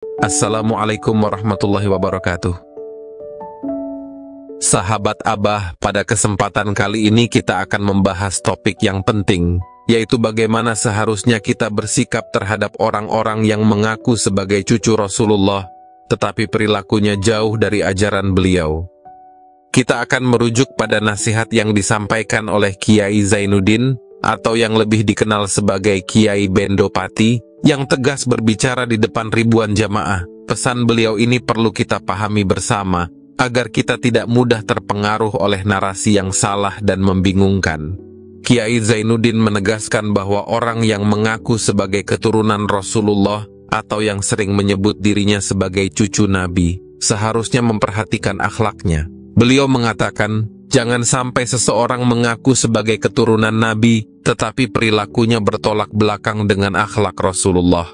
Assalamualaikum warahmatullahi wabarakatuh. Sahabat Abah, pada kesempatan kali ini kita akan membahas topik yang penting, yaitu bagaimana seharusnya kita bersikap terhadap orang-orang yang mengaku sebagai cucu Rasulullah, tetapi perilakunya jauh dari ajaran beliau. Kita akan merujuk pada nasihat yang disampaikan oleh Kiai Zainuddin, atau yang lebih dikenal sebagai Kiai Bendopati, yang tegas berbicara di depan ribuan jamaah. Pesan beliau ini perlu kita pahami bersama, agar kita tidak mudah terpengaruh oleh narasi yang salah dan membingungkan. Kiai Zainuddin menegaskan bahwa orang yang mengaku sebagai keturunan Rasulullah, atau yang sering menyebut dirinya sebagai cucu Nabi, seharusnya memperhatikan akhlaknya. Beliau mengatakan, jangan sampai seseorang mengaku sebagai keturunan Nabi, tetapi perilakunya bertolak belakang dengan akhlak Rasulullah.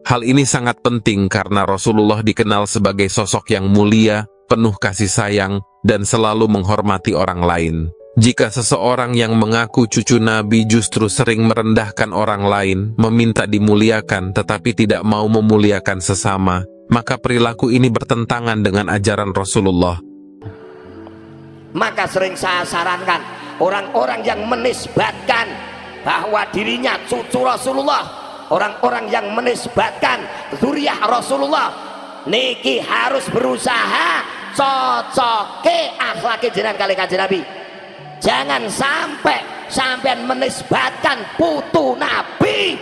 Hal ini sangat penting karena Rasulullah dikenal sebagai sosok yang mulia, penuh kasih sayang, dan selalu menghormati orang lain. Jika seseorang yang mengaku cucu Nabi justru sering merendahkan orang lain, meminta dimuliakan tetapi tidak mau memuliakan sesama, maka perilaku ini bertentangan dengan ajaran Rasulullah. Maka sering saya sarankan orang-orang yang menisbatkan bahwa dirinya cucu Rasulullah, orang-orang yang menisbatkan zuriyah Rasulullah, niki harus berusaha cocoke akhlake jenengan kali Kanjeng Nabi. Jangan sampai sampean menisbatkan putu Nabi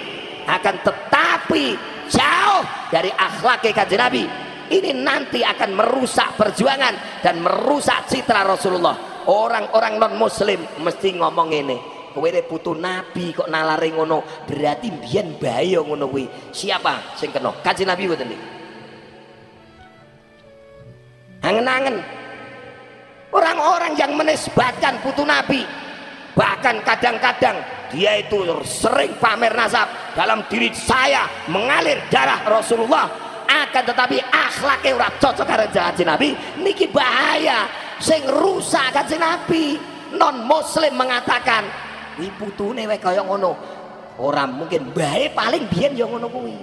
akan tetapi jauh dari akhlake Kanjeng Nabi. Ini nanti akan merusak perjuangan dan merusak citra Rasulullah. Orang-orang non muslim mesti ngomong ini, kowe putu Nabi kok nalare ngono, berarti mbiyen bayo ngono kuwi. Siapa sing kena? Kanjeng Nabi mboten niki. Angen-angen orang-orang yang menisbatkan putu Nabi, bahkan kadang-kadang dia itu sering pamer nasab, dalam diri saya mengalir darah Rasulullah, akan tetapi akhlaknya ora cocok karo Kanjeng Nabi. Niki bahaya, sing rusak Kanjeng Nabi. Non muslim mengatakan wi putune wae kaya ngono, ora mungkin bae, paling biyen ya ngono kuwi.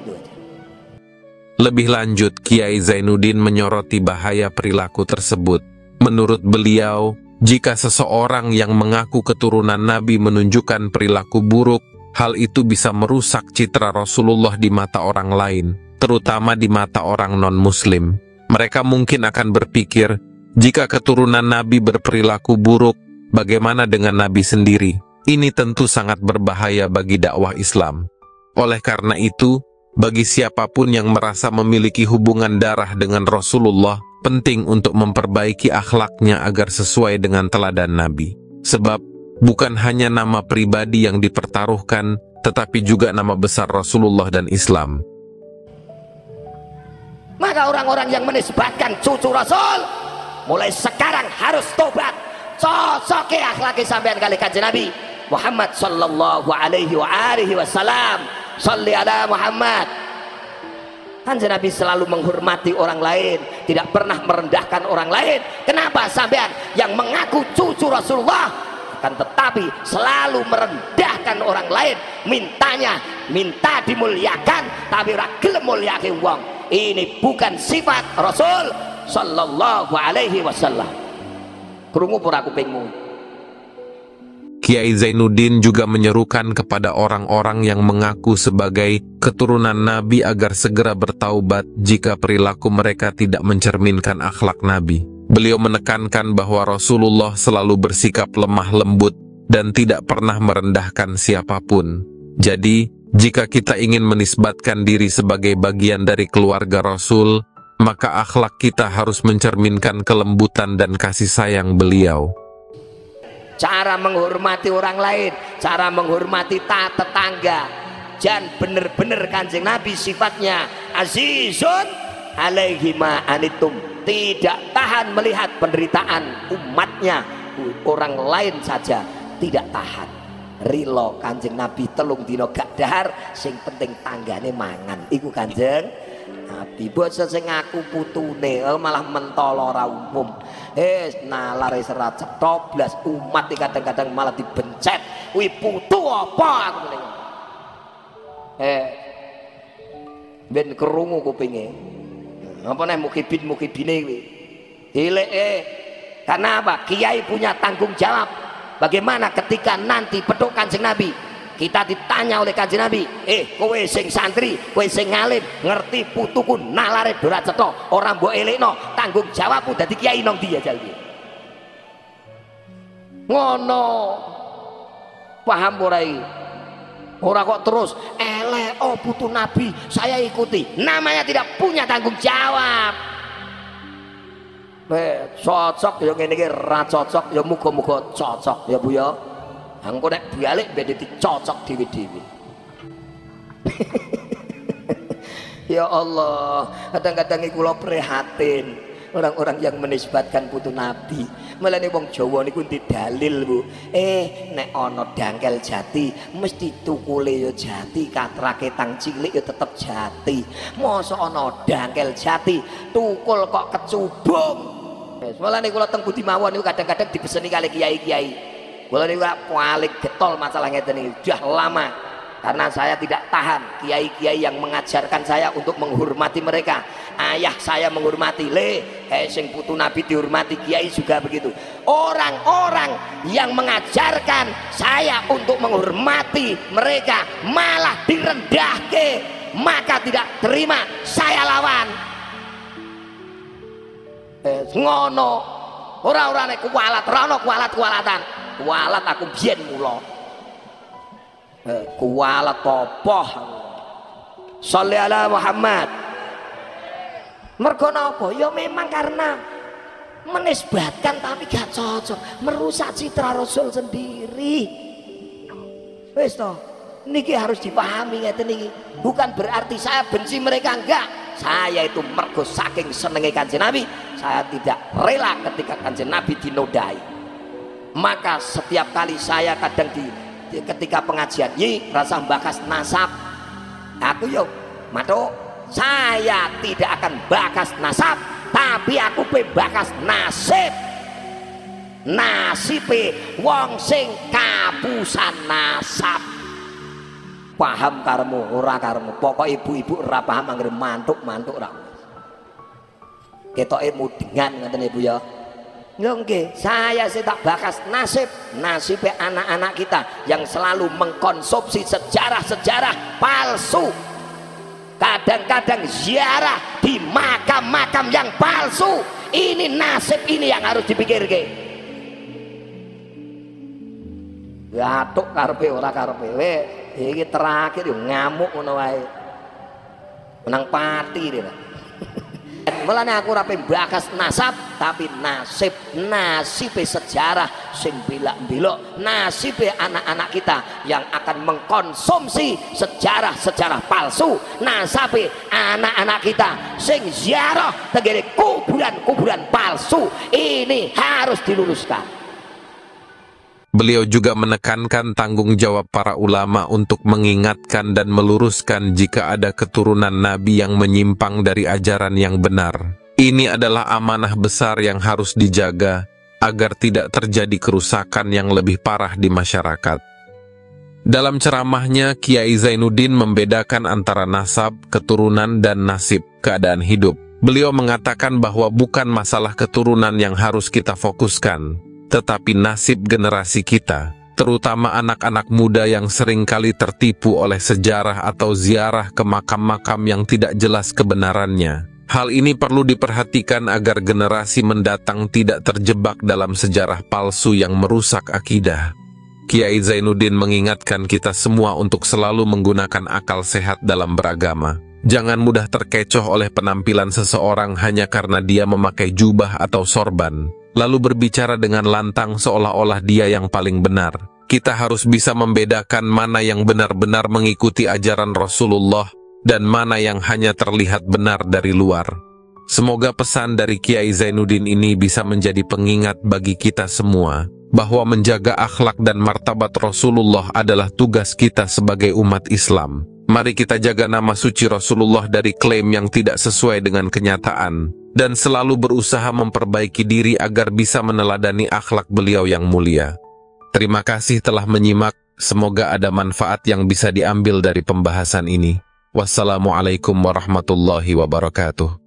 Lebih lanjut, Kiai Zainuddin menyoroti bahaya perilaku tersebut. Menurut beliau, jika seseorang yang mengaku keturunan Nabi menunjukkan perilaku buruk, hal itu bisa merusak citra Rasulullah di mata orang lain, terutama di mata orang non-muslim. Mereka mungkin akan berpikir, jika keturunan Nabi berperilaku buruk, bagaimana dengan Nabi sendiri? Ini tentu sangat berbahaya bagi dakwah Islam. Oleh karena itu, bagi siapapun yang merasa memiliki hubungan darah dengan Rasulullah, penting untuk memperbaiki akhlaknya agar sesuai dengan teladan Nabi. Sebab, bukan hanya nama pribadi yang dipertaruhkan, tetapi juga nama besar Rasulullah dan Islam. Maka orang-orang yang menisbatkan cucu Rasul mulai sekarang harus tobat, cocoke akhlake sampean kali Kanjeng Nabi Muhammad sallallahu alaihi wa alihi wasallam. Shalli ala Muhammad. Kanjeng Nabi selalu menghormati orang lain, tidak pernah merendahkan orang lain. Kenapa sampean yang mengaku cucu Rasulullah akan tetapi selalu merendahkan orang lain, minta dimuliakan tapi ora gelem mulyake wong? Ini bukan sifat Rasul sallallahu alaihi wasallam. Krungu pura kupingmu. Kiai Zainuddin juga menyerukan kepada orang-orang yang mengaku sebagai keturunan Nabi agar segera bertaubat jika perilaku mereka tidak mencerminkan akhlak Nabi. Beliau menekankan bahwa Rasulullah selalu bersikap lemah lembut dan tidak pernah merendahkan siapapun. Jadi, jika kita ingin menisbatkan diri sebagai bagian dari keluarga Rasul, maka akhlak kita harus mencerminkan kelembutan dan kasih sayang beliau. Cara menghormati orang lain, cara menghormati tetangga, jangan bener-bener Kanjeng Nabi sifatnya azizun alaihi ma anitum, tidak tahan melihat penderitaan umatnya, orang lain saja tidak tahan. Rilo Kanjeng Nabi telung dino gak dahar, sing penting tanggane mangan. Iku Kanjeng Nabi. Bocah sing ngaku putune malah mentolo ora umum. Nalar serat cetoblas umat kadang-kadang malah dibencet. Kuwi putu apa aku ngene. Ben kerungu kupinge. Apa nih mukibine kuwi. Karena apa? Kiai punya tanggung jawab. Bagaimana ketika nanti petuk Kanjeng Nabi, kita ditanya oleh Kanjeng Nabi, kowe sing santri, kowe sing ngalim, ngerti putuku nalare dora cetha, ora mbok elekno, tanggung jawabmu dadi kiai nang ndi jal iki. Ngono. Paham ora iki? Ora kok terus putu Nabi saya ikuti, namanya tidak punya tanggung jawab. Cocok ya ngene iki, ra cocok ya muga-muga cocok ya Bu ya. Engko nek balik ben dicocok dhewe-dhewe. Ya Allah, kadang-kadang kula prihatin orang-orang yang menisbatkan putu Nabi. Mulane wong Jawa niku ndi dalil Bu. Nek ana dangkel jati mesti tukule ya jati, katrake tang cilik ya tetep jati. Mosok ana dangkel jati tukul kok kecubung. Mulane kula teng Budi mawon niku kadang-kadang dibeseni kali kiai-kiai. Kula niku paling getol masalah ngeten iki. Sudah lama. Karena saya tidak tahan kiai-kiai yang mengajarkan saya untuk menghormati mereka. Ayah saya menghormati, sing putu Nabi dihormati, kiai juga begitu. Orang-orang yang mengajarkan saya untuk menghormati mereka malah direndahke, maka tidak terima, saya lawan. Ngono ora nek kualat, ora ana kualat-kualatan. Kualat aku biyen mula. Kualat apa? Sholli ala Muhammad. Mergo napa? Ya memang karena menisbatkan tapi gak cocok, merusak citra Rasul sendiri. Wis to, niki harus dipahami ngeten niki. Bukan berarti saya benci mereka, enggak. Saya itu mergo saking senenge Kanjeng Nabi, saya tidak rela ketika Kanjeng Nabi dinodai. Maka setiap kali saya kadang ketika pengajian rasa bakas nasab, aku yo matuk, saya tidak akan bakas nasab, tapi aku bakas nasib. Nasibe wong sing kapusan nasab. Paham karemu ora karemu, pokok ibu-ibu ora paham anggere mantuk-mantuk ra. Ketoke mudengan ngoten Ibu ya. Ya nggih, saya sih tak bakas nasib anak-anak kita yang selalu mengkonsumsi sejarah-sejarah palsu. Kadang-kadang ziarah di makam-makam yang palsu. Ini nasib ini yang harus dipikirke. Gatuk karepe ora karepe. Iki terakhir yo ngamuk ngono wae. Menang pati dia. Mulane aku ora bakas nasab, tapi nasibe sejarah sing bilak-bilok, nasibe anak-anak kita yang akan mengkonsumsi sejarah-sejarah palsu, nasibe anak-anak kita sing ziarah tegere kuburan-kuburan palsu. Ini harus diluruskan. Beliau juga menekankan tanggung jawab para ulama untuk mengingatkan dan meluruskan jika ada keturunan Nabi yang menyimpang dari ajaran yang benar. Ini adalah amanah besar yang harus dijaga agar tidak terjadi kerusakan yang lebih parah di masyarakat. Dalam ceramahnya, Kiai Zainuddin membedakan antara nasab, keturunan, dan nasib, keadaan hidup. Beliau mengatakan bahwa bukan masalah keturunan yang harus kita fokuskan, tetapi nasib generasi kita, terutama anak-anak muda yang seringkali tertipu oleh sejarah atau ziarah ke makam-makam yang tidak jelas kebenarannya. Hal ini perlu diperhatikan agar generasi mendatang tidak terjebak dalam sejarah palsu yang merusak akidah. Kiai Zainuddin mengingatkan kita semua untuk selalu menggunakan akal sehat dalam beragama. Jangan mudah terkecoh oleh penampilan seseorang hanya karena dia memakai jubah atau sorban, lalu berbicara dengan lantang seolah-olah dia yang paling benar. Kita harus bisa membedakan mana yang benar-benar mengikuti ajaran Rasulullah dan mana yang hanya terlihat benar dari luar. Semoga pesan dari Kiai Zainuddin ini bisa menjadi pengingat bagi kita semua, bahwa menjaga akhlak dan martabat Rasulullah adalah tugas kita sebagai umat Islam. Mari kita jaga nama suci Rasulullah dari klaim yang tidak sesuai dengan kenyataan, dan selalu berusaha memperbaiki diri agar bisa meneladani akhlak beliau yang mulia. Terima kasih telah menyimak, semoga ada manfaat yang bisa diambil dari pembahasan ini. Wassalamualaikum warahmatullahi wabarakatuh.